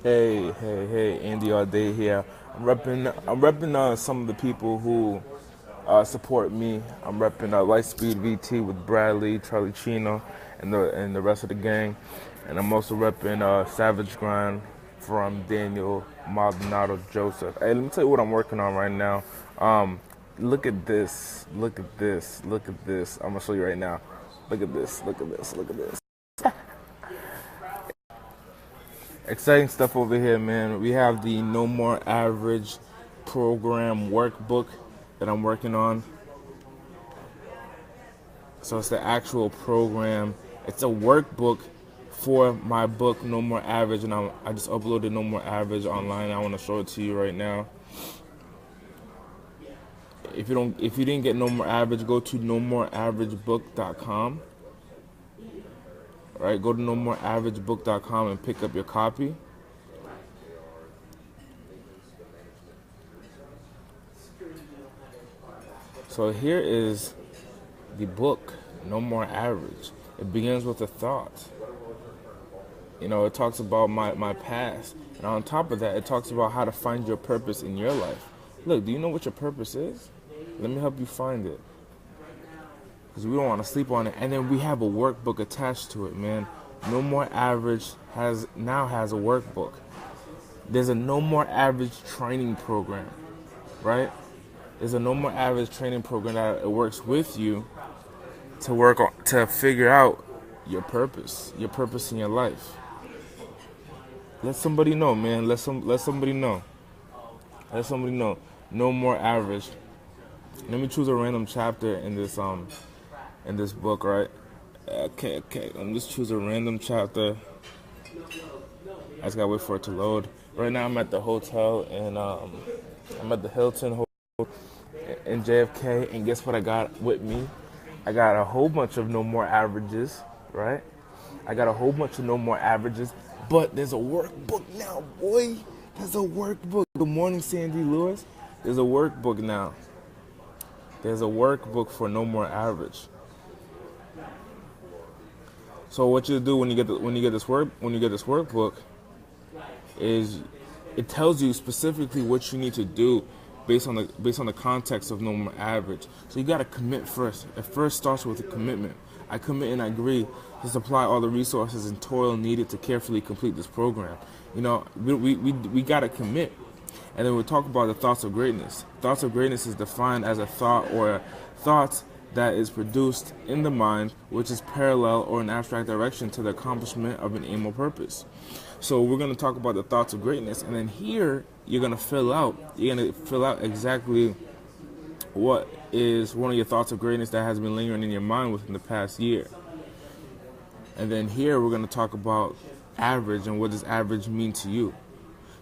Hey, Andy Audate here. I'm repping some of the people who support me. I'm repping Lightspeed VT with Bradley, Charlie Chino, and the rest of the gang. And I'm also repping Savage Grind from Daniel Maldonado Joseph. Hey, let me tell you what I'm working on right now. Look at this. Look at this. Look at this. I'm gonna show you right now. Look at this. Look at this. Look at this. Exciting stuff over here, man. We have the No More Average program workbook that I'm working on. So it's the actual program. It's a workbook for my book, No More Average, and I just uploaded No More Average online. I want to show it to you right now. If you didn't get No More Average, go to nomoreaveragebooks.com. All right, go to nomoreaveragebooks.com and pick up your copy. So here is the book, No More Average. It begins with a thought. You know, it talks about my past. And on top of that, it talks about how to find your purpose in your life. Look, do you know what your purpose is? Let me help you find it. Because we don't want to sleep on it. And then we have a workbook attached to it, man. No More Average now has a workbook. There's a No More Average training program, right? There's a No More Average training program that it works with you to figure out your purpose in your life. Let somebody know, man. Let somebody know. Let somebody know. No More Average. Let me choose a random chapter in this book, right? Okay. Let me just choose a random chapter. I just gotta wait for it to load. Right now I'm at the hotel and I'm at the Hilton Hotel in JFK, and guess what I got with me? I got a whole bunch of No More Averages, right? I got a whole bunch of No More Averages, but there's a workbook now, boy. There's a workbook. Good morning, Sandy Lewis. There's a workbook now. There's a workbook for No More Average. So what you do when you get this workbook is it tells you specifically what you need to do based on the context of No More Average. So you got to commit first. It first starts with a commitment. I commit and I agree to supply all the resources and toil needed to carefully complete this program. You know, we got to commit. And then we'll talk about the thoughts of greatness. Thoughts of greatness is defined as a thought or thoughts that is produced in the mind, which is parallel or an abstract direction to the accomplishment of an aim or purpose. So we're going to talk about the thoughts of greatness, and then here you're going to fill out exactly what is one of your thoughts of greatness that has been lingering in your mind within the past year. And then here we're going to talk about average and what does average mean to you.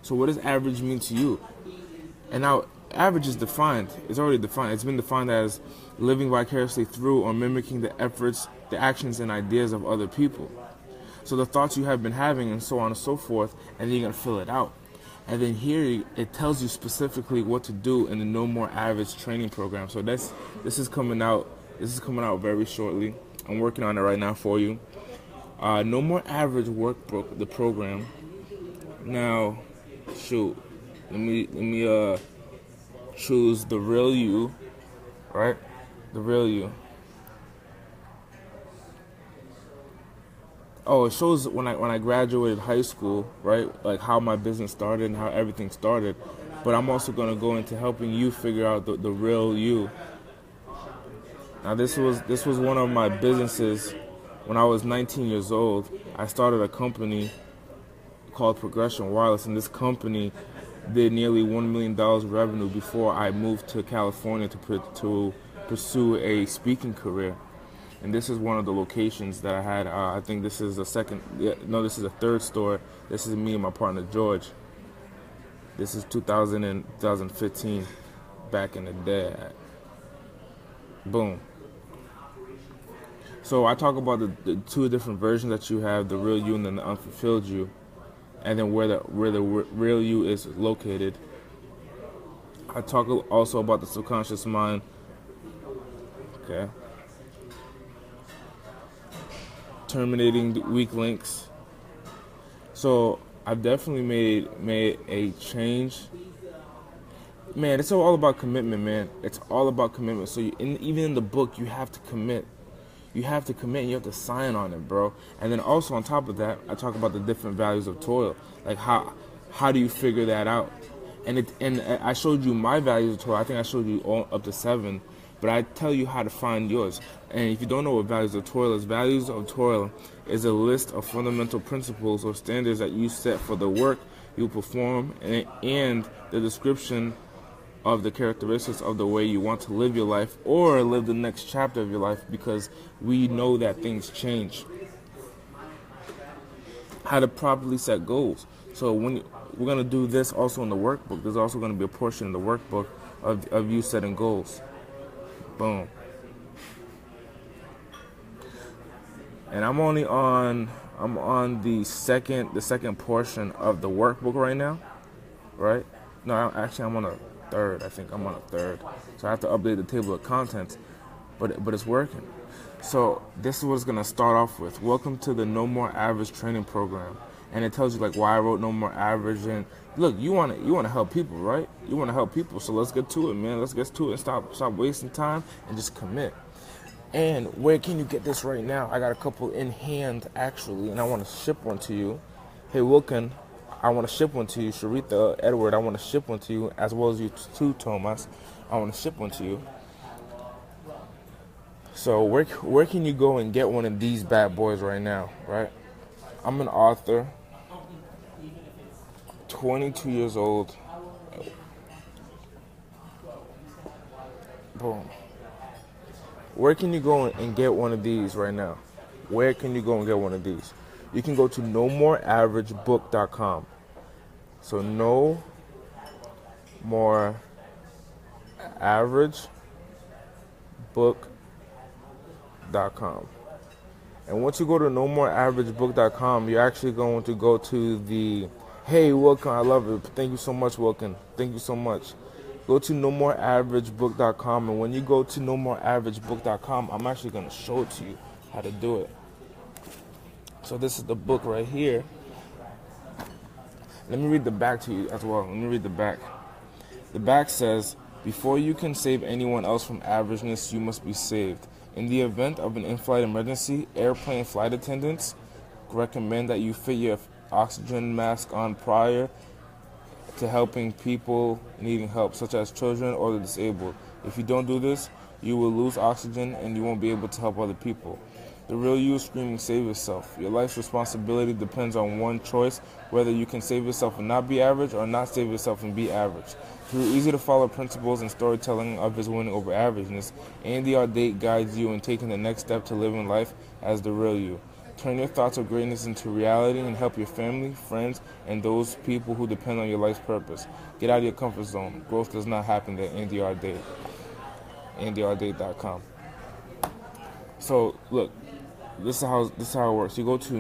So what does average mean to you? And now average is defined. It's already defined. It's been defined as living vicariously through or mimicking the efforts, the actions, and ideas of other people. So the thoughts you have been having and so on and so forth, and then you're going to fill it out. And then here it tells you specifically what to do in the No More Average training program. So this is coming out very shortly. I'm working on it right now for you. No More Average workbook, the program. Now, shoot, let me choose the real you, right? The real you. Oh, it shows when I graduated high school, right? Like how my business started and how everything started. But I'm also gonna go into helping you figure out the real you. Now this was one of my businesses. When I was 19 years old, I started a company called Progression Wireless, and this company did nearly $1 million revenue before I moved to California to pursue a speaking career. And this is one of the locations that I had. I think this is this is a third store. This is me and my partner George. This is 2015, back in the day. Boom. So I talk about the two different versions that you have, the real you and then the unfulfilled you, and then where the real you is located. I talk also about the subconscious mind. Okay. Terminating the weak links. So I've definitely made a change. Man, it's all about commitment, man. It's all about commitment. So even in the book, you have to commit. You have to commit and you have to sign on it, bro. And then also on top of that, I talk about the different values of toil. Like how do you figure that out? And I showed you my values of toil. I think I showed you all up to 7, but I tell you how to find yours. And if you don't know what values of toil is a list of fundamental principles or standards that you set for the work you perform and the description of the characteristics of the way you want to live your life or live the next chapter of your life, because we know that things change. How to properly set goals. So we're going to do this also in the workbook. There's also going to be a portion in the workbook of you setting goals. Boom. And I'm on the second portion of the workbook right now, right? No, I'm on a third. I think I'm on a third. So I have to update the table of contents, but it's working. So this is what it's gonna start off with. Welcome to the No More Average training program, and it tells you like why I wrote No More Average. And look, you want to help people, right? You want to help people, so let's get to it, man. Let's get to it and stop wasting time and just commit. And where can you get this right now? I got a couple in hand actually, and I want to ship one to you. Hey Wilkin, I want to ship one to you. Sharitha, Edward, I want to ship one to you, as well as you too, Thomas. I want to ship one to you. So where can you go and get one of these bad boys right now, right? I'm an author, 22 years old. Boom. Where can you go and get one of these right now? Where can you go and get one of these? You can go to nomoreaverageboook.com. So nomoreaverageboook.com. And once you go to nomoreaverageboook.com, you're actually going to go to the, hey, Wilkin, I love it. Thank you so much, Wilkin. Thank you so much. Go to nomoreaverageboook.com, and when you go to nomoreaverageboook.com, I'm actually going to show it to you how to do it. So this is the book right here. Let me read the back to you as well. Let me read the back. The back says, before you can save anyone else from averageness, you must be saved. In the event of an in-flight emergency, airplane flight attendants recommend that you fit your oxygen mask on prior to helping people needing help, such as children or the disabled. If you don't do this, you will lose oxygen and you won't be able to help other people. The real you is screaming, save yourself. Your life's responsibility depends on one choice, whether you can save yourself and not be average, or not save yourself and be average. Through easy-to-follow principles and storytelling of his winning over averageness, Andy Audate guides you in taking the next step to living life as the real you. Turn your thoughts of greatness into reality and help your family, friends, and those people who depend on your life's purpose. Get out of your comfort zone. Growth does not happen at Andy Audate. AndyAudate.com. So, look. This is how it works. You go to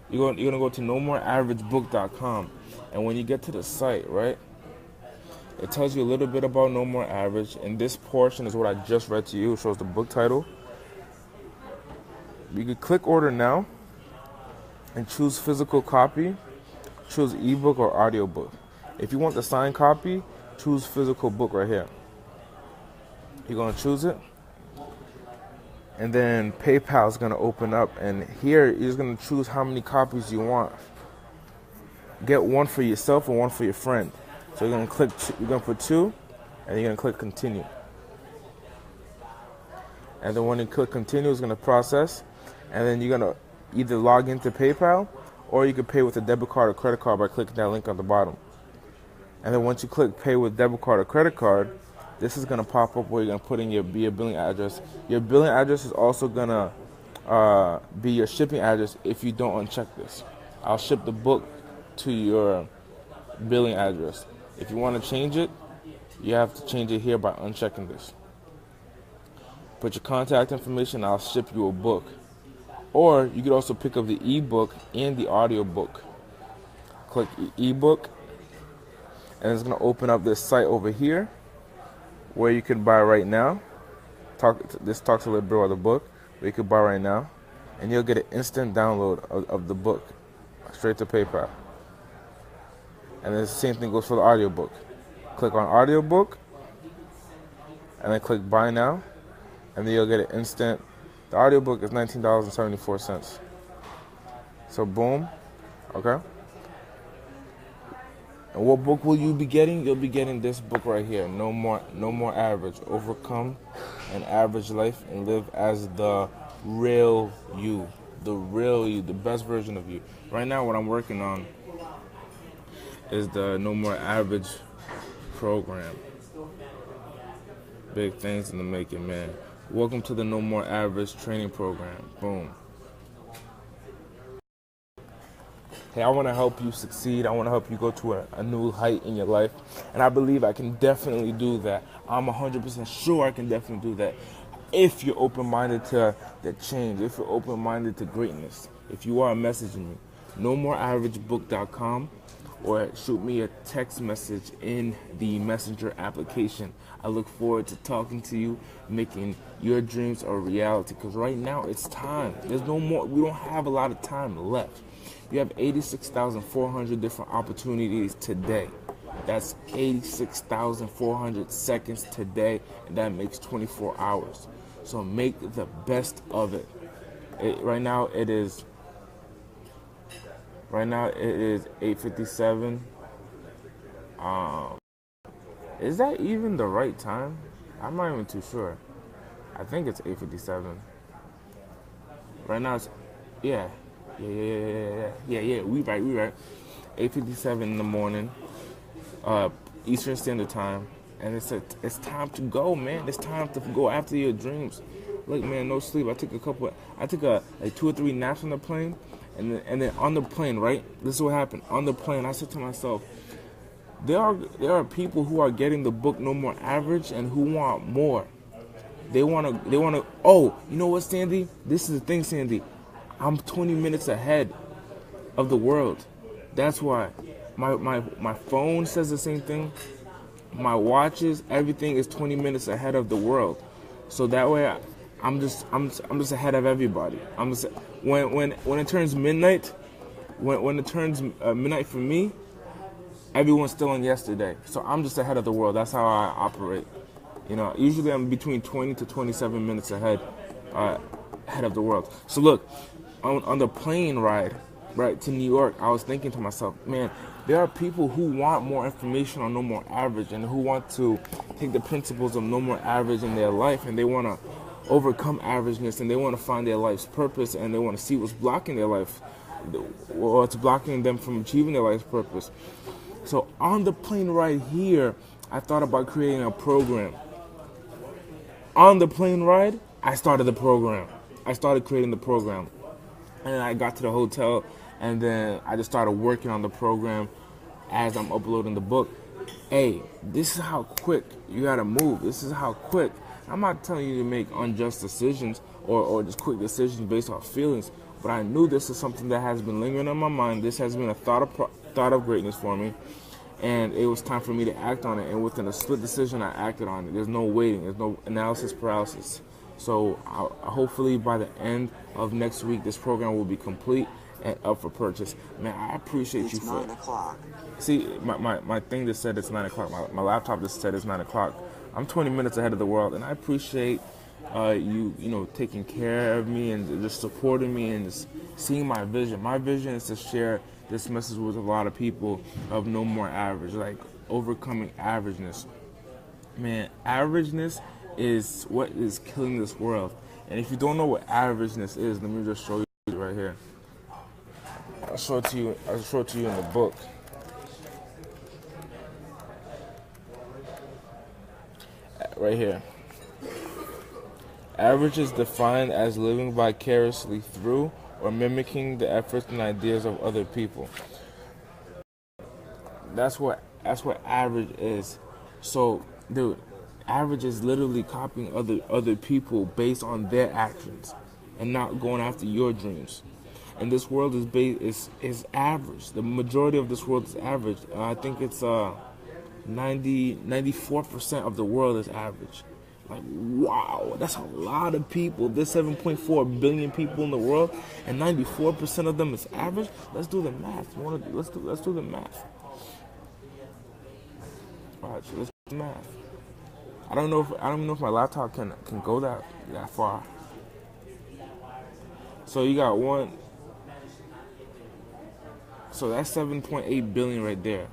you're gonna go to nomoreaverageboook.com, and when you get to the site, right, it tells you a little bit about No More Average, and this portion is what I just read to you. It shows the book title. You can click order now and choose physical copy, choose ebook or audiobook. If you want the signed copy, choose physical book right here. You're gonna choose it. And then PayPal is going to open up, and here you're going to choose how many copies you want. Get one for yourself and one for your friend. So you're going to put 2, and you're going to click continue. And then when you click continue, it's going to process, and then you're going to either log into PayPal, or you can pay with a debit card or credit card by clicking that link on the bottom. And then once you click pay with debit card or credit card, this is going to pop up where you're going to put in your billing address. Your billing address is also going to be your shipping address if you don't uncheck this. I'll ship the book to your billing address. If you want to change it, you have to change it here by unchecking this. Put your contact information, I'll ship you a book. Or you could also pick up the ebook and the audiobook. Click ebook, and it's going to open up this site over here where you can buy right now. This talks a little bit about the book, where you can buy right now. and you'll get an instant download of the book straight to PayPal. And then the same thing goes for the audiobook. Click on audiobook, and then click buy now, and then you'll get an instant. The audiobook is $19.74. So boom, okay? And what book will you be getting? You'll be getting this book right here, No More Average. Overcome an average life and live as the real you. The real you, the best version of you. Right now what I'm working on is the No More Average program. Big things in the making, man. Welcome to the No More Average training program. Boom. Hey, I want to help you succeed. I want to help you go to a new height in your life. And I believe I can definitely do that. I'm 100% sure I can definitely do that. If you're open-minded to the change, if you're open-minded to greatness, if you are messaging me, nomoreaveragebooks.com, or shoot me a text message in the messenger application. I look forward to talking to you, making your dreams a reality, because right now it's time. There's no more. We don't have a lot of time left. You have 86,400 different opportunities today. That's 86,400 seconds today, and that makes 24 hours. So make the best of it. Right now it is 8:57. Is that even the right time? I'm not even too sure. I think it's 8:57. Right now it's yeah. We right. 8:57 in the morning, Eastern Standard Time, and it's time to go, man. It's time to go after your dreams. Look, man, no sleep. I took like 2 or 3 naps on the plane, and then on the plane, right? This is what happened. On the plane, I said to myself, there are people who are getting the book No More Average and who want more. They wanna. Oh, you know what, Sandy? This is the thing, Sandy. I'm 20 minutes ahead of the world. That's why my phone says the same thing. My watches, everything is 20 minutes ahead of the world. So that way, I'm just ahead of everybody. When it turns midnight, when it turns midnight for me, everyone's still on yesterday. So I'm just ahead of the world. That's how I operate. You know, usually I'm between 20 to 27 minutes ahead of the world. So look. On the plane ride, right, to New York, I was thinking to myself, man, there are people who want more information on No More Average and who want to take the principles of No More Average in their life, and they want to overcome averageness, and they want to find their life's purpose, and they want to see what's blocking their life, or it's blocking them from achieving their life's purpose. So on the plane ride here, I thought about creating a program. On the plane ride, I started the program. I started creating the program. And then I got to the hotel, and then I just started working on the program as I'm uploading the book. Hey, this is how quick you gotta move. This is how quick. I'm not telling you to make unjust decisions or just quick decisions based off feelings, but I knew this is something that has been lingering on my mind. This has been a thought of greatness for me, and it was time for me to act on it. And within a split decision, I acted on it. There's no waiting. There's no analysis paralysis. So hopefully by the end of next week, this program will be complete and up for purchase. Man, I appreciate you for 9 o'clock. See, my thing just said it's 9 o'clock. My laptop just said it's 9 o'clock. I'm 20 minutes ahead of the world, and I appreciate you know, taking care of me and just supporting me and just seeing my vision. My vision is to share this message with a lot of people of No More Average, like overcoming averageness. Man, averageness is what is killing this world. And if you don't know what averageness is, let me just show you right here. I'll show it to you in the book. Right here. Average is defined as living vicariously through or mimicking the efforts and ideas of other people. That's what average is. So, dude, average is literally copying other people based on their actions and not going after your dreams. And this world is average. The majority of this world is average. I think it's 94% of the world is average. Like, wow, that's a lot of people. There's 7.4 billion people in the world, and 94% of them is average. Let's do the math. Let's do the math. All right, so let's do the math. I don't know if my laptop can go that far. So you got one. So that's 7.8 billion right there,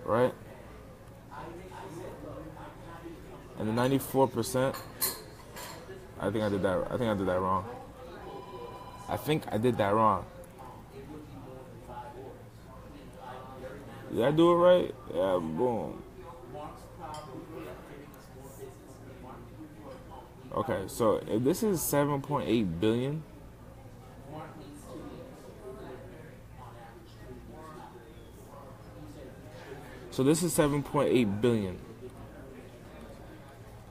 right? And the 94%. I think I did that wrong. I think I did that wrong. Did I do it right? Yeah, boom. Okay, so if this is 7.8 billion, so this is 7.8 billion,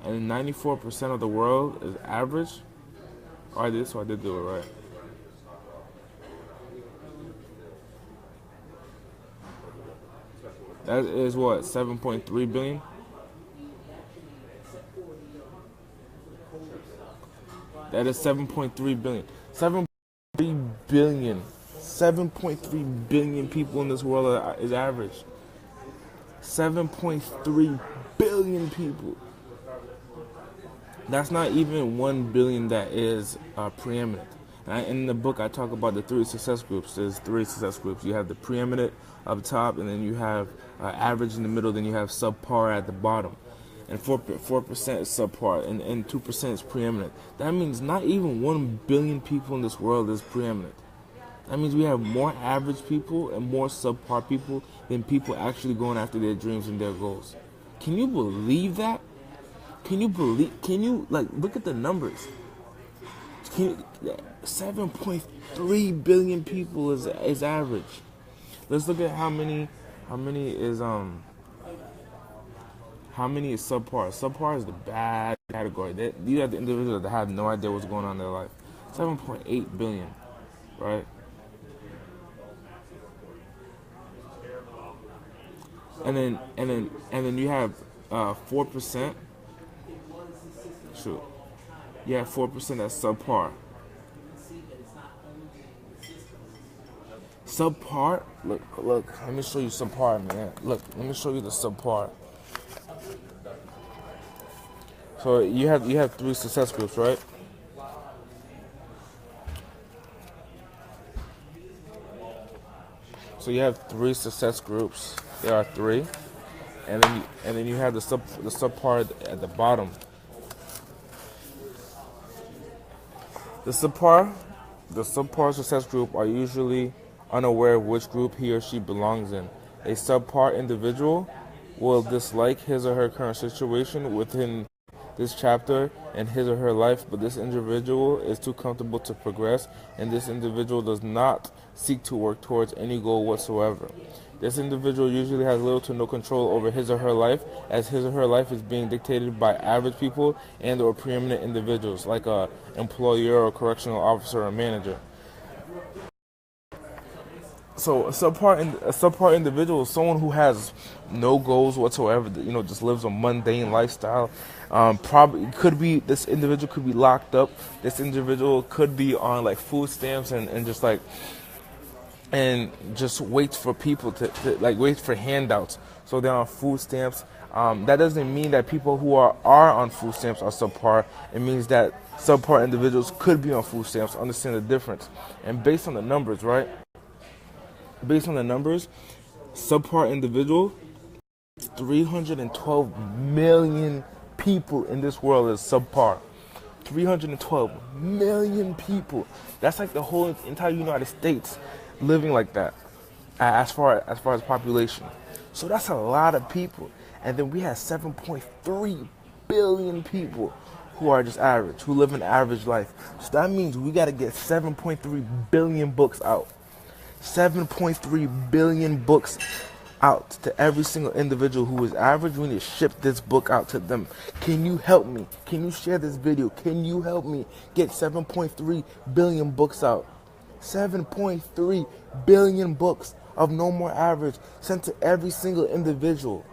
and 94% of the world is average. Oh, I did do it right. That is what, 7.3 billion? That is 7.3 billion. 7.3 billion. 7.3 billion people in this world is average. 7.3 billion people. That's not even 1 billion that is preeminent. In the book, I talk about the 3 success groups. There's 3 success groups. You have the preeminent up top, and then you have average in the middle, then you have subpar at the bottom. And 4% is subpar, and 2% is preeminent. That means not even 1 billion people in this world is preeminent. That means we have more average people and more subpar people than people actually going after their dreams and their goals. Can you believe that? Can you look at the numbers? 7.3 billion people is average. Let's look at how many is subpar. Subpar is the bad category. You have the individuals that have no idea what's going on in their life. 7.8 billion, right? And then you have 4%. Shoot. You have 4% that's subpar. Subpar? Look, let me show you subpar, man. Look, let me show you the subpar. So you have 3 success groups, right? So you have 3 success groups. There are 3. And then you have the subpar at the bottom. The subpar success group are usually unaware of which group he or she belongs in. A subpar individual will dislike his or her current situation within this chapter in his or her life, but this individual is too comfortable to progress, and this individual does not seek to work towards any goal whatsoever. This individual usually has little to no control over his or her life, as his or her life is being dictated by average people and or preeminent individuals, like a employer or correctional officer or manager. So a subpar individual is someone who has no goals whatsoever, just lives a mundane lifestyle. Probably could be, this individual could be locked up. This individual could be on like food stamps and just waits for people to wait for handouts. So they're on food stamps. That doesn't mean that people who are on food stamps are subpar. It means that subpar individuals could be on food stamps. Understand the difference. And based on the numbers, right? Based on the numbers, subpar individual, 312 million people in this world is subpar. 312 million people. That's like the whole entire United States living like that, as far as population. So that's a lot of people. And then we have 7.3 billion people who are just average, who live an average life. So that means we got to get 7.3 billion books out. 7.3 billion books out to every single individual who is average. We need to ship this book out to them. Can you help me? Can you share this video? Can you help me get 7.3 billion books out? 7.3 billion books of No More Average sent to every single individual.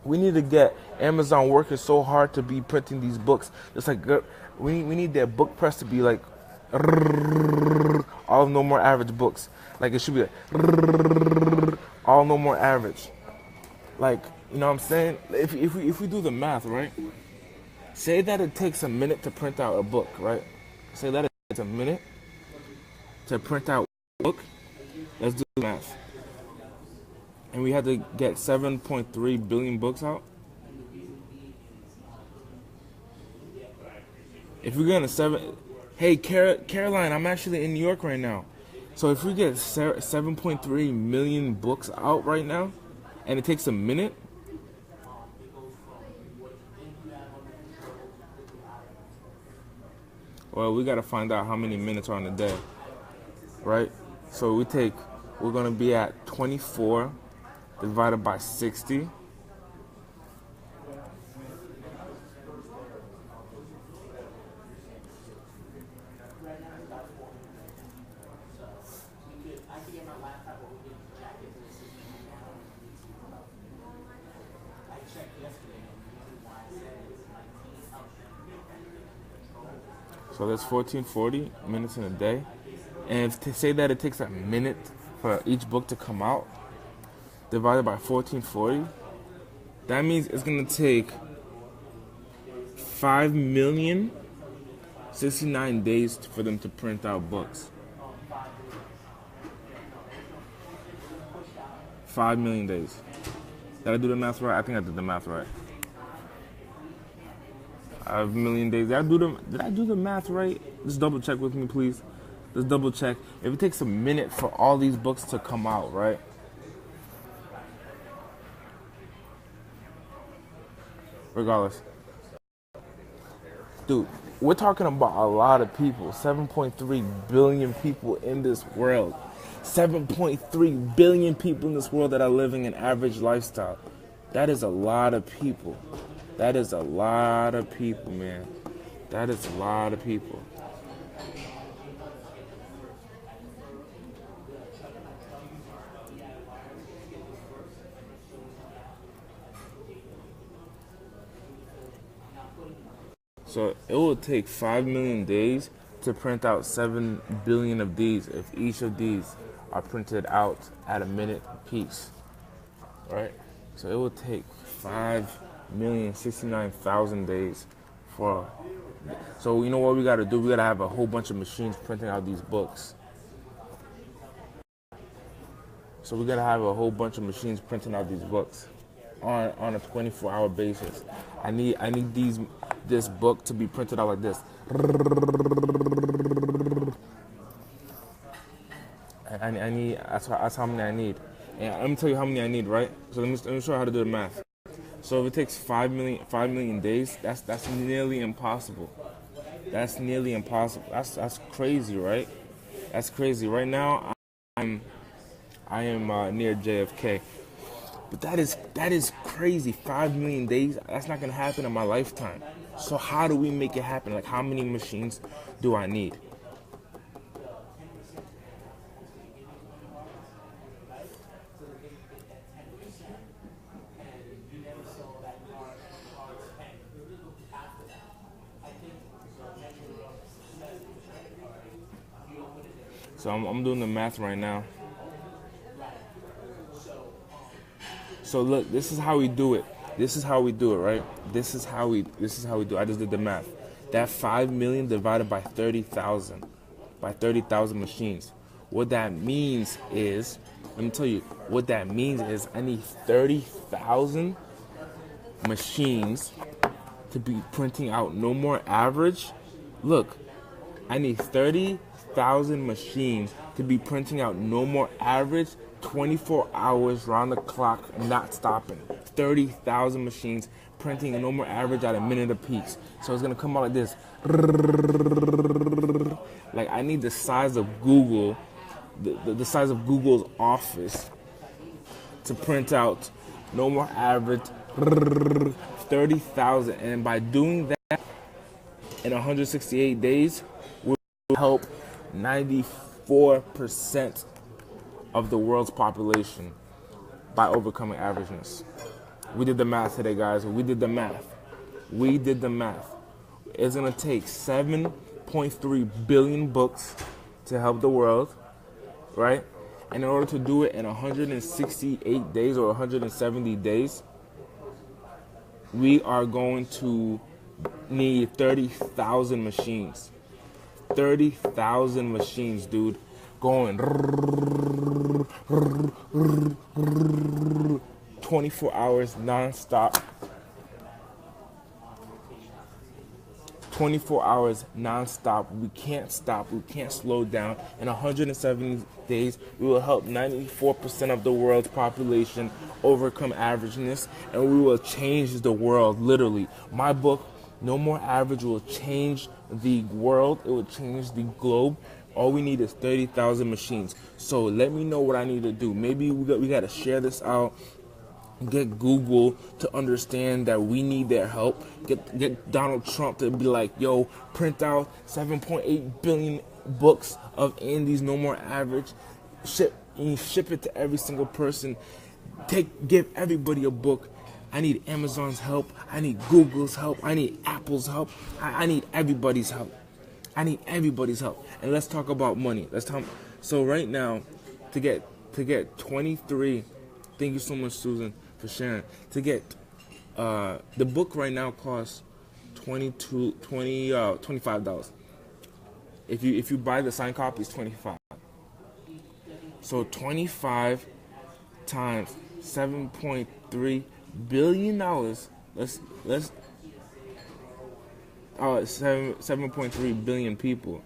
We need to get Amazon working so hard to be printing these books. Just like we need that book press to be like all No More Average books. Like it should be like all No More Average. Like, you know what I'm saying? If we do the math, right? Say that it takes a minute to print out a book, right? Say that it takes a minute to print out a book. Let's do the math. And we had to get 7.3 billion books out. If we're going to hey, Caroline, I'm actually in New York right now. So if we get 7.3 million books out right now, and it takes a minute, well, we got to find out how many minutes are in a day, right? So we're going to be at 24 divided by 60. So that's 1440 minutes in a day. And to say that it takes a minute for each book to come out, divided by 1440, that means it's going to take 5,069 days for them to print out books. 5 million days. Did I do the math right? I think I did the math right. 5 million days. Did I do the math right? Just double check with me, please. Just double check. If it takes a minute for all these books to come out, right? Regardless. Dude, we're talking about a lot of people. 7.3 billion people in this world. 7.3 billion people in this world that are living an average lifestyle. That is a lot of people. That is a lot of people, man. That is a lot of people. So it will take 5 million days to print out 7 billion of these if each of these are printed out at a minute apiece, right? So it will take 5,069,000 days for. So you know what we got to do? We got to have a whole bunch of machines printing out these books. So we got to have a whole bunch of machines printing out these books on a 24-hour basis. I need this book to be printed out like this. I need that's how many I need. And let me tell you how many I need, right? So let me show you how to do the math. So if it takes 5 million days, that's nearly impossible. That's nearly impossible. That's crazy, right? That's crazy. Right now, I am near JFK, but that is crazy. 5 million days. That's not gonna happen in my lifetime. So how do we make it happen? Like, how many machines do I need? So I'm doing the math right now. So look, this is how we do it. This is how we do it, right? This is how we do it. I just did the math. That 5 million divided by 30,000, by 30,000 machines. What that means is, let me tell you, what that means is I need 30,000 machines to be printing out No More Average. Look, I need 30,000 machines to be printing out No More Average 24 hours round the clock, not stopping. 30,000 machines printing No More Average at a minute apiece. So it's gonna come out like this. Like, I need the size of Google, the size of Google's office to print out No More Average 30,000. And by doing that in 168 days, we'll help 94% of the world's population by overcoming averageness. We did the math today, guys. We did the math. It's gonna take 7.3 billion books to help the world, right? And in order to do it in 168 days or 170 days, we are going to need 30,000 machines. 30,000 machines, dude. Going 24 hours non-stop. 24 hours non-stop. We can't stop. We can't slow down. In 170 days, we will help 94% of the world's population overcome averageness, and we will change the world, literally. My book, No More Average, will change the world. It will change the globe. All we need is 30,000 machines. So let me know what I need to do. Maybe we got to share this out. Get Google to understand that we need their help. Get Donald Trump to be like, yo, print out 7.8 billion books of Andy's No More Average. Ship it to every single person. Give everybody a book. I need Amazon's help. I need Google's help. I need Apple's help. I need everybody's help. And let's talk about money. So right now, to get 23. Thank you so much, Susan, for sharing. To get the book right now costs $25. If you buy the signed copy, it's $25. So 25 times $7.3 billion. Let's 7.3 billion people.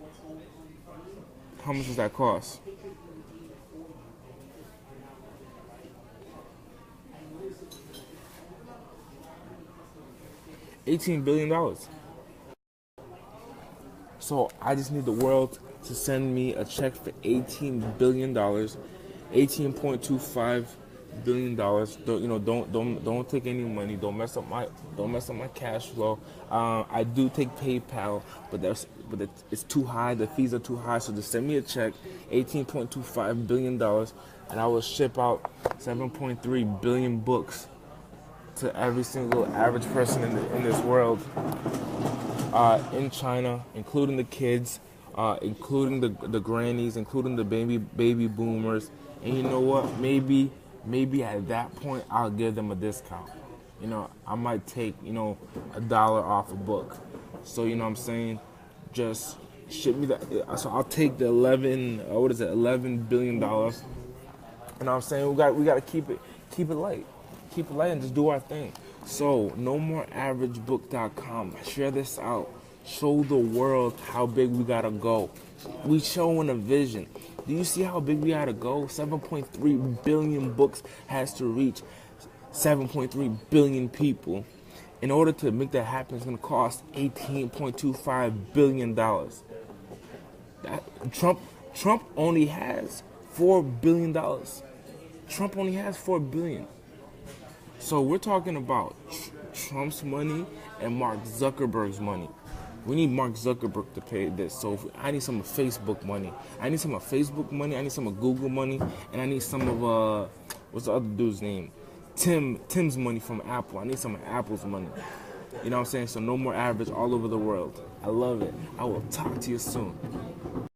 How much does that cost? $18 billion. So I just need the world to send me a check for $18 billion, $18.25 billion. Don't take any money. Don't mess up my cash flow. I do take PayPal, but it's too high. The fees are too high. So just send me a check, $18.25 billion, and I will ship out 7.3 billion books to every single average person in this world, in China, including the kids, including the grannies, including the baby boomers. And you know what? Maybe at that point I'll give them a discount. I might take $1 off a book. So you know what I'm saying? Just ship me that. So I'll take the $11 billion. You know what I'm saying? We got to keep it light. Keep it light and just do our thing. So, nomoreaveragebooks.com. Share this out. Show the world how big we gotta go. We showing a vision. Do you see how big we gotta go? 7.3 billion books has to reach 7.3 billion people. In order to make that happen, it's gonna cost $18.25 billion. Trump only has $4 billion. Trump only has $4 billion. So we're talking about Trump's money and Mark Zuckerberg's money. We need Mark Zuckerberg to pay this. So I need some of Facebook money. I need some of Google money, and I need some of what's the other dude's name? Tim's money from Apple. I need some of Apple's money. You know what I'm saying? So No More Average all over the world. I love it. I will talk to you soon.